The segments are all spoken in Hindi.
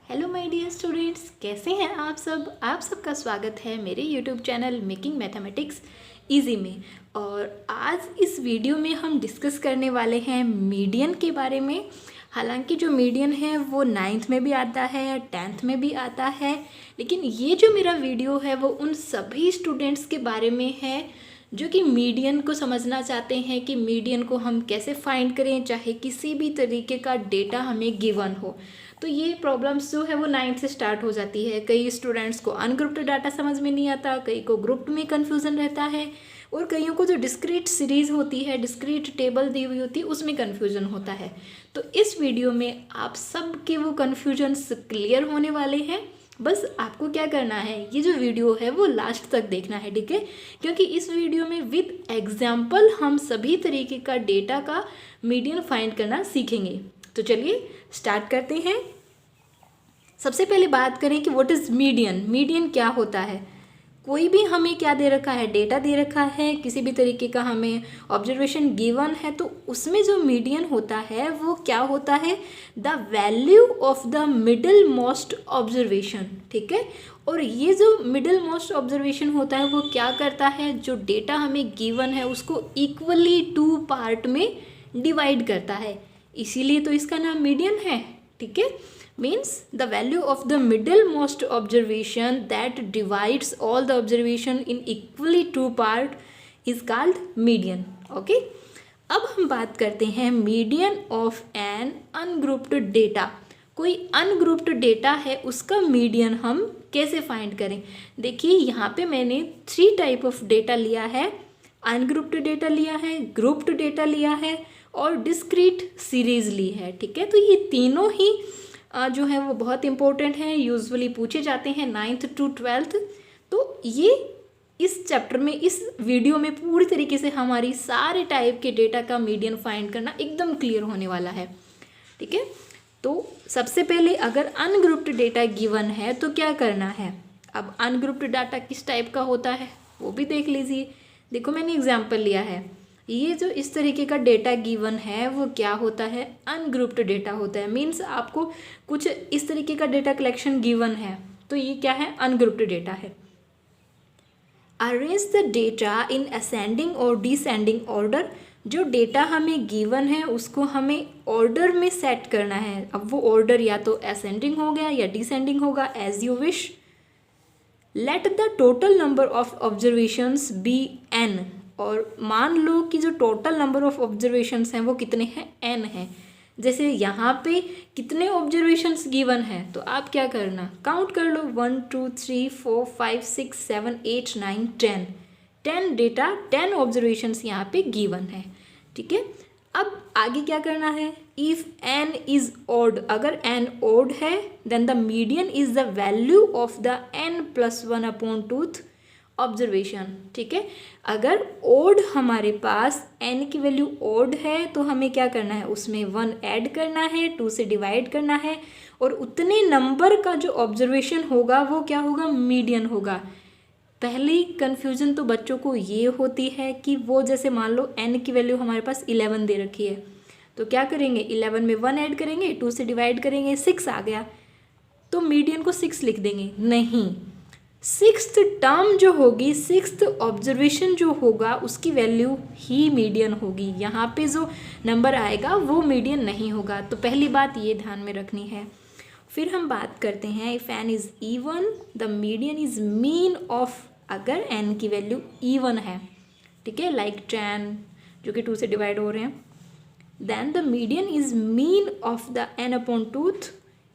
हेलो माय डियर स्टूडेंट्स, कैसे हैं आप सबका स्वागत है मेरे YouTube channel making mathematics easy में। और आज इस वीडियो में हम डिस्कस करने वाले हैं मीडियन के बारे में। हालांकि जो मीडियन है वो 9th में भी आता है, 10th में भी आता है, लेकिन ये जो मेरा वीडियो है वो उन सभी स्टूडेंट्स के बारे में है जो कि मीडियन को समझना चाहते हैं कि मीडियन को हम कैसे फाइंड करें, चाहे किसी भी तरीके का डेटा हमें गिवन हो। तो ये प्रॉब्लम्स जो है वो 9th से स्टार्ट हो जाती है। कई स्टूडेंट्स को अनग्रुप्ड डाटा समझ में नहीं आता, कई को ग्रुप्ड में कन्फ्यूज़न रहता है, और कईयों को जो डिस्क्रीट सीरीज़ होती है, डिस्क्रीट टेबल दी हुई होती है, उसमें कन्फ्यूज़न होता है। तो इस वीडियो में आप सब के वो कन्फ्यूजन्स क्लियर होने वाले हैं। बस आपको क्या करना है, ये जो वीडियो है वो लास्ट तक देखना है, ठीक है? क्योंकि इस वीडियो में विद एग्जाम्पल हम सभी तरीके का डेटा का मीडियन फाइंड करना सीखेंगे। तो चलिए स्टार्ट करते हैं। सबसे पहले बात करें कि व्हाट इज़ मीडियन। मीडियन क्या होता है? कोई भी हमें क्या दे रखा है, डेटा दे रखा है, किसी भी तरीके का हमें ऑब्जर्वेशन गिवन है, तो उसमें जो मीडियन होता है वो क्या होता है? The value of the middle most observation, ठीक है? और ये जो मिडिल मोस्ट ऑब्जर्वेशन होता है वो क्या करता है, जो डेटा हमें गिवन है उसको इक्वली 2 पार्ट में डिवाइड करता है, इसीलिए तो इसका नाम मीडियन है, ठीक है? means the value of the middle most observation that divides all the observation in equally 2 part is called median. okay? अब हम बात करते हैं median of an ungrouped data. कोई अनग्रुप्ड डेटा है उसका मीडियन हम कैसे फाइंड करें? देखिए यहाँ पे मैंने 3 टाइप ऑफ डेटा लिया है। अनग्रुप्ड डेटा लिया है, ग्रुप्ड डेटा लिया है और डिस्क्रीट सीरीज ली है, ठीक है? तो ये तीनों ही जो है वो बहुत इंपॉर्टेंट है, यूजुअली पूछे जाते हैं 9th to 12th। तो ये इस चैप्टर में, इस वीडियो में पूरी तरीके से हमारी सारे टाइप के डेटा का मीडियन फाइंड करना एकदम क्लियर होने वाला है, ठीक है? तो सबसे पहले अगर अनग्रुप्ड डेटा गिवन है तो क्या करना है? अब अनग्रुप्ड डाटा किस टाइप का होता है वो भी देख लीजिए। देखो मैंने एग्जाम्पल लिया है, ये जो इस तरीके का डेटा गिवन है वो क्या होता है? अनग्रुप्ड डेटा होता है। मीन्स आपको कुछ इस तरीके का डेटा कलेक्शन गिवन है तो ये क्या है? अनग्रुप्ड डेटा है। Arrange the data in ascending और डिसेंडिंग ऑर्डर। जो डेटा हमें गिवन है उसको हमें ऑर्डर में सेट करना है। अब वो ऑर्डर या तो असेंडिंग हो गया या डिसेंडिंग होगा, as you wish. Let the total number of observations be n. और मान लो कि जो टोटल नंबर ऑफ ऑब्जर्वेशंस हैं वो कितने हैं? एन है। जैसे यहाँ पे कितने ऑब्जर्वेशंस गिवन है तो आप क्या करना, काउंट कर लो, 1 2 3 4 5 6 7 8 9 10। 10 डेटा, 10 ऑब्जर्वेशंस यहाँ पे गिवन है, ठीक है? अब आगे क्या करना है? इफ़ एन इज़ ऑड, अगर एन ऑड है then the median is the value of the n plus 1/2 observation, ठीक है? अगर ओड हमारे पास n की वैल्यू ओड है तो हमें क्या करना है? उसमें 1 ऐड करना है, 2 से डिवाइड करना है, और उतने नंबर का जो ऑब्जर्वेशन होगा वो क्या होगा? मीडियन होगा। पहली कन्फ्यूज़न तो बच्चों को ये होती है कि वो जैसे मान लो n की वैल्यू हमारे पास 11 दे रखी है तो क्या करेंगे? 11 में 1 ऐड करेंगे, 2 से डिवाइड करेंगे, 6 आ गया तो मीडियन को 6 लिख देंगे। नहीं, 6th टर्म जो होगी, 6th ऑब्जर्वेशन जो होगा उसकी वैल्यू ही मीडियन होगी। यहाँ पे जो नंबर आएगा वो मीडियन नहीं होगा। तो पहली बात ये ध्यान में रखनी है। फिर हम बात करते हैं, if n is even the median is mean of, अगर एन की वैल्यू इवन है, ठीक है, लाइक 10 जो कि 2 से डिवाइड हो रहे हैं, then the median is mean of the n/2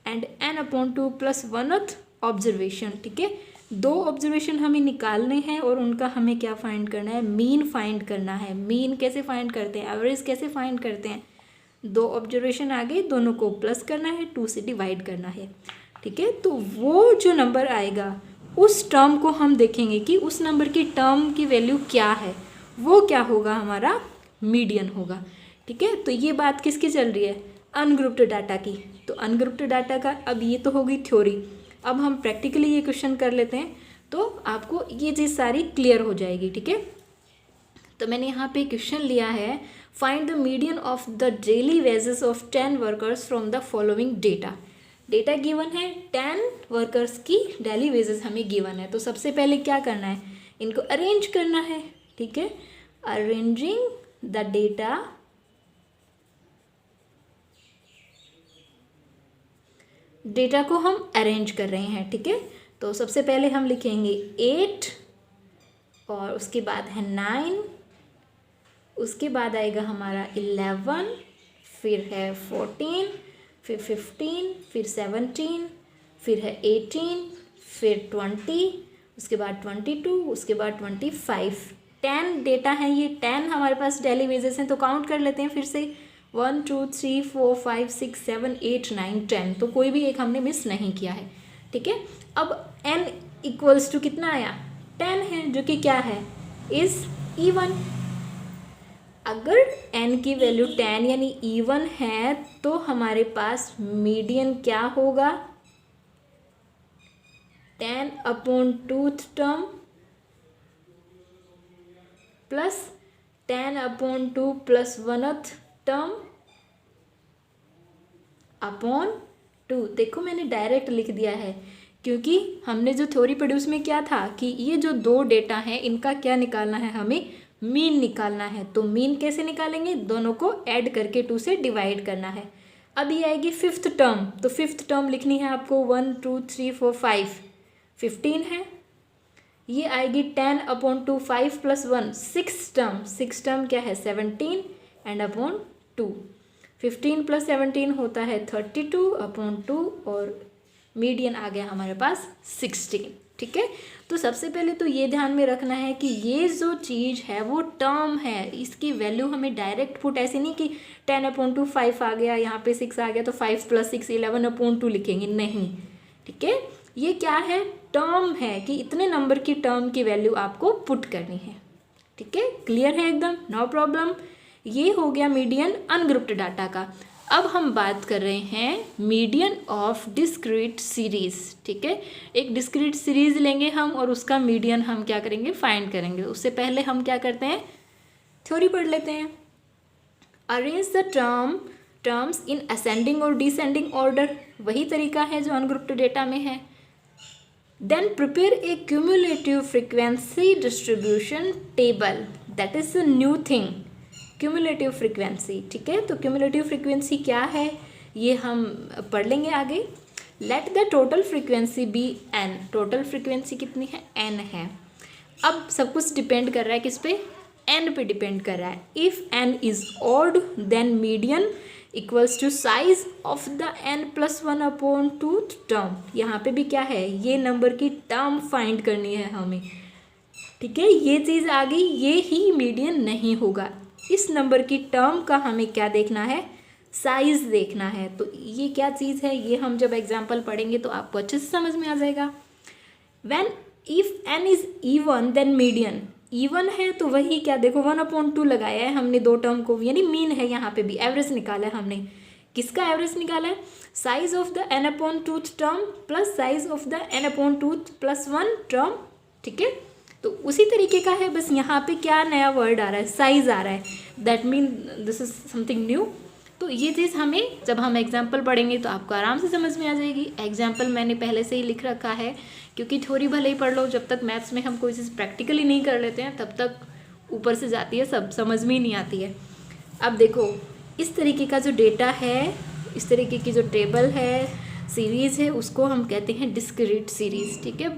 and n/2 plus 1th observation, ठीक है? 2 ऑब्जर्वेशन हमें निकालने हैं और उनका हमें क्या फाइंड करना है? मीन फाइंड करना है। मीन कैसे फाइंड करते हैं? एवरेज कैसे फाइंड करते हैं? 2 ऑब्जर्वेशन आ गए, दोनों को प्लस करना है, 2 से डिवाइड करना है, ठीक है? तो वो जो नंबर आएगा उस टर्म को हम देखेंगे कि उस नंबर की टर्म की वैल्यू क्या है, वो क्या होगा? हमारा मीडियन होगा, ठीक है? तो ये बात किसकी चल रही है? अनग्रुप्ड डाटा की। तो अनग्रुप्ड डाटा का अब ये तो होगी थ्योरी। अब हम प्रैक्टिकली ये क्वेश्चन कर लेते हैं तो आपको ये चीज़ सारी क्लियर हो जाएगी, ठीक है? तो मैंने यहाँ पे क्वेश्चन लिया है, find the median of the daily wages of 10 workers from the following data. Data given है, 10 वर्कर्स की डेली वेजेस हमें गिवन है। तो सबसे पहले क्या करना है, इनको अरेंज करना है। ठीक है, अरेंजिंग द डेटा डेटा को हम अरेंज कर रहे हैं। ठीक है, तो सबसे पहले हम लिखेंगे 8 और उसके बाद है 9, उसके बाद आएगा हमारा 11, फिर है 14, फिर 15, फिर 17, फिर है 18, फिर 20, उसके बाद 22, उसके बाद 25। 10 डेटा है, ये 10 हमारे पास डेली वेजेस हैं। तो काउंट कर लेते हैं फिर से, 1 2 3 4 5 6 7 8 9 10। तो कोई भी एक हमने मिस नहीं किया है। ठीक है, अब n इक्वल्स टू कितना आया, 10 है, जो कि क्या है, इज इवन। अगर n की वैल्यू 10 यानी इवन है तो हमारे पास मीडियन क्या होगा, 10/2 term plus 10/2 plus 1th term upon 2। देखो मैंने डायरेक्ट लिख दिया है, क्योंकि हमने जो थ्योरी पढ़ी उसमें क्या था कि ये जो दो डेटा हैं इनका क्या निकालना है, हमें मीन निकालना है। तो मीन कैसे निकालेंगे, दोनों को ऐड करके 2 से डिवाइड करना है। अब ये आएगी 5th टर्म, तो 5th टर्म लिखनी है आपको, 1 2 3 4 5 15 है। ये आएगी 10/2 5 + 1 6 टर्म क्या है, 17 एंड अपॉन 2। 15 + 17 होता है 32/2 और मीडियन आ गया हमारे पास 16। ठीक है, तो सबसे पहले तो ये ध्यान में रखना है कि ये जो चीज़ है वो टर्म है, इसकी वैल्यू हमें डायरेक्ट पुट ऐसे नहीं कि 10/2 5 आ गया, यहाँ पे 6 आ गया तो 5 + 6 11/2 लिखेंगे, नहीं। ठीक है, ये क्या है, टर्म है कि इतने नंबर की टर्म की वैल्यू आपको पुट करनी है। ठीक है, क्लियर है एकदम, नो प्रॉब्लम। ये हो गया मीडियन अनग्रुप्ड डाटा का। अब हम बात कर रहे हैं मीडियन ऑफ डिस्क्रीट सीरीज। ठीक है, एक डिस्क्रीट सीरीज लेंगे हम और उसका मीडियन हम क्या करेंगे, फाइंड करेंगे। उससे पहले हम क्या करते हैं, थ्योरी पढ़ लेते हैं। Arrange the terms in ascending और डिसेंडिंग ऑर्डर, वही तरीका है जो अनग्रुप्ड डेटा में है। Then prepare a cumulative frequency distribution table, that is a new thing, cumulative frequency. ठीक है, तो क्यूमुलेटिव फ्रीक्वेंसी क्या है ये हम पढ़ लेंगे आगे। Let the total frequency be n, total frequency कितनी है, n है। अब सब कुछ डिपेंड कर रहा है किस पे, n पे डिपेंड कर रहा है। If n is odd then median equals to size of the n+1/2 term. यहाँ पे भी क्या है, ये नंबर की टर्म फाइंड करनी है हमें। ठीक है, ये चीज़ आ गई, ये ही मीडियन नहीं होगा। इस नंबर की टर्म का हमें क्या देखना है, साइज देखना है। तो ये क्या चीज़ है, ये हम जब एग्जाम्पल पढ़ेंगे तो आपको अच्छे से समझ में आ जाएगा। When if n is even then median, even है तो वही क्या, देखो 1/2 लगाया है हमने दो टर्म को, यानी मीन है, यहाँ पे भी एवरेज निकाला है हमने। किसका एवरेज निकाला है, size of the n/2 term plus size of the n/2 + 1 term. ठीक है, तो उसी तरीके का है, बस यहाँ पे क्या नया वर्ड आ रहा है, साइज आ रहा है, that mean this is something new. तो ये चीज़ हमें जब हम एग्जाम्पल पढ़ेंगे तो आपको आराम से समझ में आ जाएगी। एग्जाम्पल मैंने पहले से ही लिख रखा है, क्योंकि थ्योरी भले ही पढ़ लो, जब तक मैथ्स में हम कोई चीज़ प्रैक्टिकली नहीं कर लेते हैं तब तक ऊपर से जाती है, सब समझ में ही नहीं आती है। अब देखो इस तरीके का जो डेटा है, इस तरीके की जो टेबल है, सीरीज़ है, उसको हम कहते हैं डिस्क्रीट सीरीज़। ठीक है,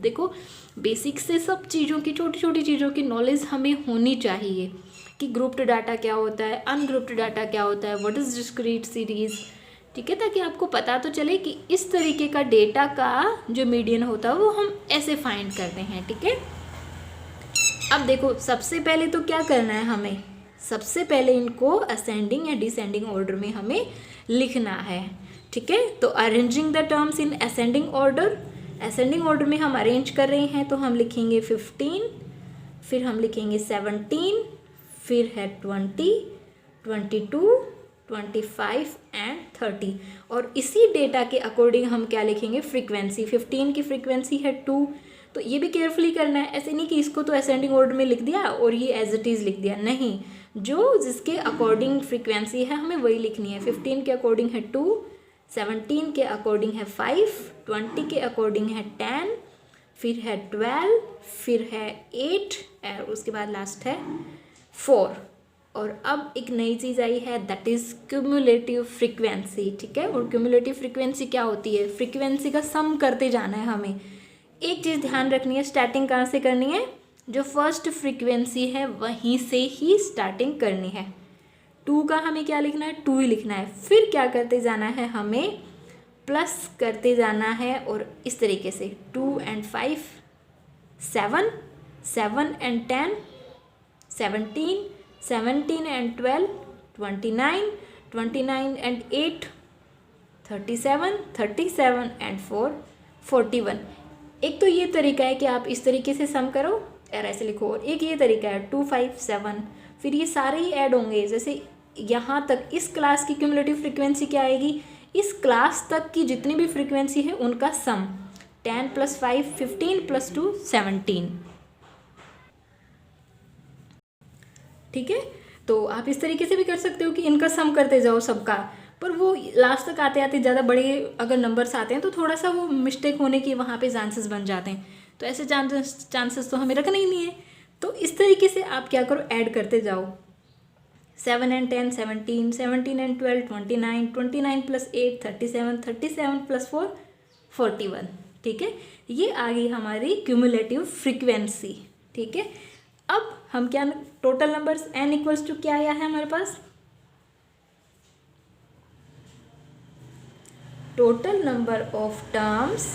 देखो बेसिक से सब चीज़ों की, छोटी छोटी चीज़ों की नॉलेज हमें होनी चाहिए कि ग्रुप्ड डाटा क्या होता है, अनग्रुप्ड डाटा क्या होता है, व्हाट इज़ डिस्क्रीट सीरीज़। ठीक है, ताकि आपको पता तो चले कि इस तरीके का डेटा का जो मीडियन होता है वो हम ऐसे फाइंड करते हैं। ठीक है, अब देखो सबसे पहले तो क्या करना है हमें, सबसे पहले इनको असेंडिंग या डिसेंडिंग ऑर्डर में हमें लिखना है। ठीक है, तो arranging the terms in ascending order, ascending order में हम अरेंज कर रहे हैं तो हम लिखेंगे 15, फिर हम लिखेंगे 17, फिर है 20, 22, 25 एंड 30। और इसी डेटा के अकॉर्डिंग हम क्या लिखेंगे, फ्रीक्वेंसी। 15 की फ्रीक्वेंसी है 2, तो ये भी केयरफुली करना है, ऐसे नहीं कि इसको तो असेंडिंग ऑर्डर में लिख दिया और ये एज इट इज़ लिख दिया, नहीं, जो जिसके अकॉर्डिंग फ्रीक्वेंसी है हमें वही लिखनी है। 15 के अकॉर्डिंग है 2, 17 के अकॉर्डिंग है 5, 20 के अकॉर्डिंग है 10, फिर है 12, फिर है 8 और उसके बाद लास्ट है 4। और अब एक नई चीज़ आई है, दैट इज़ क्यूमुलेटिव फ्रीक्वेंसी। ठीक है, और क्यूमुलेटिव फ्रीक्वेंसी क्या होती है? फ्रीक्वेंसी का सम करते जाना है हमें। एक चीज़ ध्यान रखनी है, स्टार्टिंग कहाँ से करनी है? जो फर्स्ट फ्रीक्वेंसी है वहीं से ही स्टार्टिंग करनी है। 2 का हमें क्या लिखना है? 2 ही लिखना है। फिर क्या करते जाना है? हमें प्लस करते जाना है, और इस तरीके से 2 and 5 7, 7 and 10 17, 17 and 12 29, 29 and 8 37, 37 and 4 41। एक तो ये तरीका है कि आप इस तरीके से सम करो और ऐसे लिखो, और एक ये तरीका है 2 5 7, फिर ये सारे ही ऐड होंगे। जैसे यहाँ तक इस क्लास की क्यूमुलेटिव फ्रीक्वेंसी क्या आएगी? इस क्लास तक की जितनी भी फ्रीक्वेंसी है उनका सम 10 + 5 15 + 2 17। ठीक है, तो आप इस तरीके से भी कर सकते हो कि इनका सम करते जाओ सबका, पर वो लास्ट तक आते आते ज़्यादा बड़े अगर नंबर्स आते हैं तो थोड़ा सा वो मिस्टेक होने की वहाँ पे चांसेस बन जाते हैं। तो ऐसे चांसेस तो हमें रखना ही नहीं है। तो इस तरीके से आप क्या करो, ऐड करते जाओ। 7 and 10 17, 17 and 12 29, 29 + 8 37, 37 + 4 41। ठीक है, ये आ गई हमारी क्यूमुलेटिव फ्रीक्वेंसी। ठीक है, अब हम क्या टोटल नंबर्स n = क्या आया है हमारे पास? टोटल नंबर ऑफ टर्म्स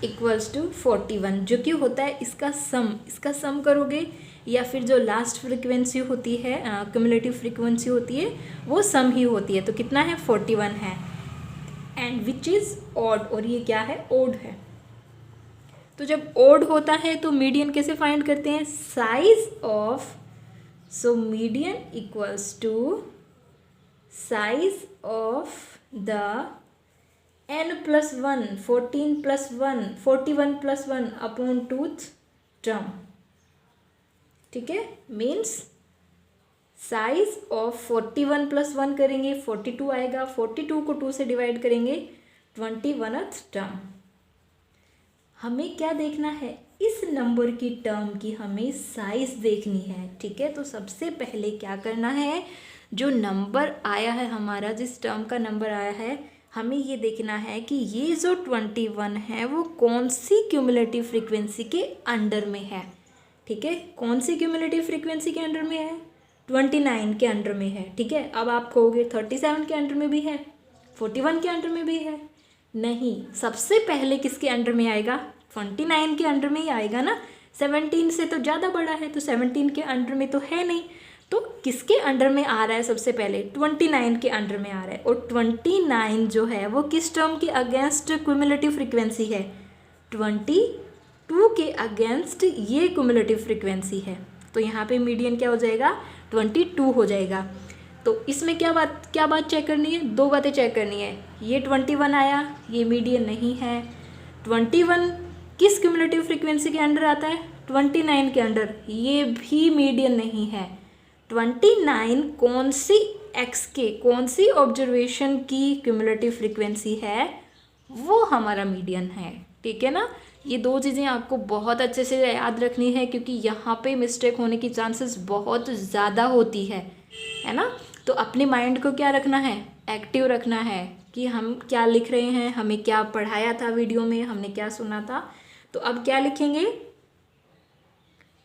= 41, जो कि होता है इसका सम करोगे, या फिर जो लास्ट फ्रीक्वेंसी होती है, क्यूमुलेटिव फ्रीक्वेंसी होती है, वो सम ही होती है। तो कितना है? 41 है, एंड विच इज़ ऑड, और ये क्या है? ओड है। तो जब ओड होता है तो मीडियन कैसे फाइंड करते हैं? Size of, so median = size of the n + 1 14 + 1 41 + 1 upon 2th term. ठीक है, मीन्स साइज ऑफ 41 + 1 करेंगे 42 आएगा, 42 को 2 से डिवाइड करेंगे 21th टर्म। हमें क्या देखना है? इस नंबर की टर्म की हमें साइज देखनी है। ठीक है, तो सबसे पहले क्या करना है, जो नंबर आया है हमारा, जिस टर्म का नंबर आया है, हमें ये देखना है कि ये जो 21 है वो कौन सी क्यूमुलेटिव फ्रीक्वेंसी के अंडर में है। ठीक है, कौन सी क्यूमुलेटिव फ्रीक्वेंसी के अंडर में है? 29 के अंडर में है। ठीक है, अब आप कहोगे 37 के अंडर में भी है, 41 के अंडर में भी है। नहीं, सबसे पहले किसके अंडर में आएगा? 29 के अंडर में ही आएगा ना। 17 से तो ज़्यादा बड़ा है, तो 17 के अंडर में तो है नहीं। तो किसके अंडर में आ रहा है? सबसे पहले 29 के अंडर में आ रहा है, और 29 जो है वो किस टर्म के अगेंस्ट क्यूमुलेटिव फ्रीक्वेंसी है? 22 के अगेंस्ट ये क्यूमुलेटिव फ्रीक्वेंसी है। तो यहाँ पे मीडियन क्या हो जाएगा? 22 हो जाएगा। तो इसमें क्या बात चेक करनी है? 2 बातें चेक करनी है। ये 21 आया, ये मीडियन नहीं है। 21 किस क्यूमुलेटिव फ्रीक्वेंसी के अंडर आता है? 29 के अंडर, ये भी मीडियन नहीं है। 29 कौन सी कौन सी ऑब्जर्वेशन की क्यूमुलेटिव फ्रीक्वेंसी है? वो हमारा मीडियन है। ठीक है ना, ये 2 चीज़ें आपको बहुत अच्छे से याद रखनी है, क्योंकि यहाँ पे मिस्टेक होने की चांसेस बहुत ज़्यादा होती है ना। तो अपने माइंड को क्या रखना है? एक्टिव रखना है कि हम क्या लिख रहे हैं, हमें क्या पढ़ाया था वीडियो में, हमने क्या सुना था। तो अब क्या लिखेंगे?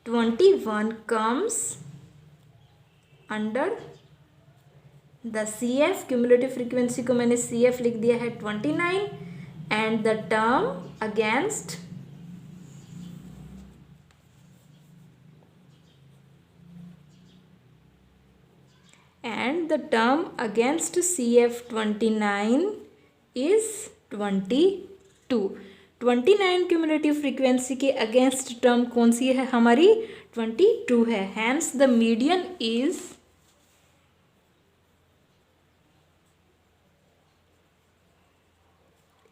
21 comes under the CF, cumulative frequency को मैंने CF लिख दिया है 29, and the term against CF 29 is 22। 29 cumulative frequency के अगेंस्ट टर्म कौन सी है हमारी? 22 है। Hence the median is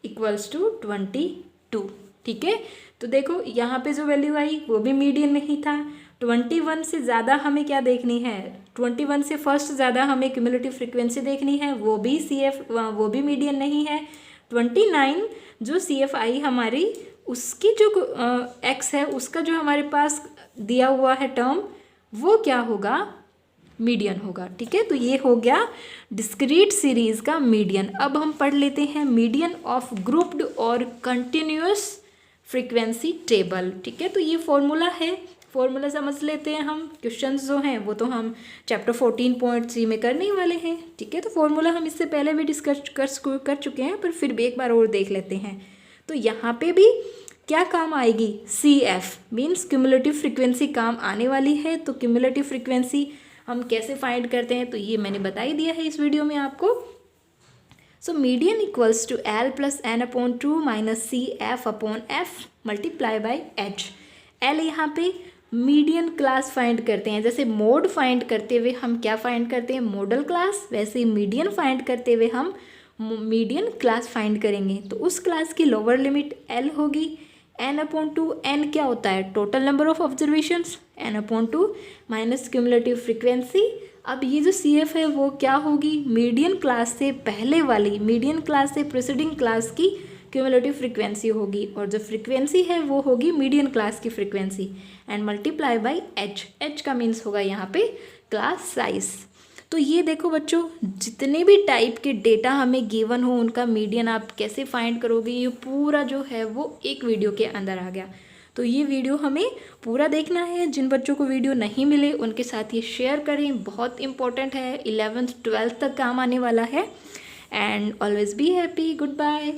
= 22। ठीक है। तो देखो यहाँ पे जो वैल्यू आई वो भी मीडियन नहीं था। 21 से ज़्यादा हमें क्या देखनी है, 21 से फर्स्ट ज़्यादा हमें क्यूमुलेटिव फ्रीक्वेंसी देखनी है, वो भी वो भी मीडियन नहीं है। 29 जो CF आई हमारी, उसकी जो x है उसका जो हमारे पास दिया हुआ है टर्म, वो क्या होगा, मीडियन होगा। ठीक है, तो ये हो गया डिस्क्रीट सीरीज का मीडियन। अब हम पढ़ लेते हैं मीडियन ऑफ ग्रुप्ड और कंटिन्यूअस फ्रीक्वेंसी टेबल। ठीक है, तो ये फॉर्मूला है, फॉर्मूला समझ लेते हैं हम। क्वेश्चंस जो हैं वो तो हम चैप्टर 14.3 में करने ही वाले हैं। ठीक है, तो फॉर्मूला हम इससे पहले भी डिस्कस कर चुके हैं, पर फिर भी एक बार और देख लेते हैं। तो यहाँ पे भी क्या काम आएगी, CF मीन्स क्यूमुलेटिव फ्रीक्वेंसी काम आने वाली है। तो क्यूमुलेटिव फ्रीक्वेंसी हम कैसे फाइंड करते हैं, तो ये मैंने बता ही दिया है इस वीडियो में आपको। So median equals to L + n/2 - CF/F multiply by H। L यहाँ पे मीडियन क्लास फाइंड करते हैं। जैसे मोड फाइंड करते हुए हम क्या फाइंड करते हैं, मॉडल क्लास, वैसे ही मीडियन फाइंड करते हुए हम मीडियन क्लास फाइंड करेंगे। तो उस क्लास की लोअर लिमिट L होगी। n/2, n क्या होता है, total number of observations, n/2 minus cumulative frequency. अब ये जो CF है वो क्या होगी, मीडियन क्लास से पहले वाली, मीडियन क्लास से प्रीसीडिंग क्लास की क्यूमुलेटिव फ्रीक्वेंसी होगी, और जो फ्रीक्वेंसी है वो होगी मीडियन क्लास की frequency, and multiply by H। H का मीन्स होगा यहाँ पे क्लास साइज। तो ये देखो बच्चों, जितने भी टाइप के डेटा हमें गिवन हो उनका मीडियन आप कैसे फाइंड करोगे, ये पूरा जो है वो एक वीडियो के अंदर आ गया। तो ये वीडियो हमें पूरा देखना है। जिन बच्चों को वीडियो नहीं मिले उनके साथ ये शेयर करें, बहुत इंपॉर्टेंट है, 11th 12th तक काम आने वाला है। And always be happy, good bye.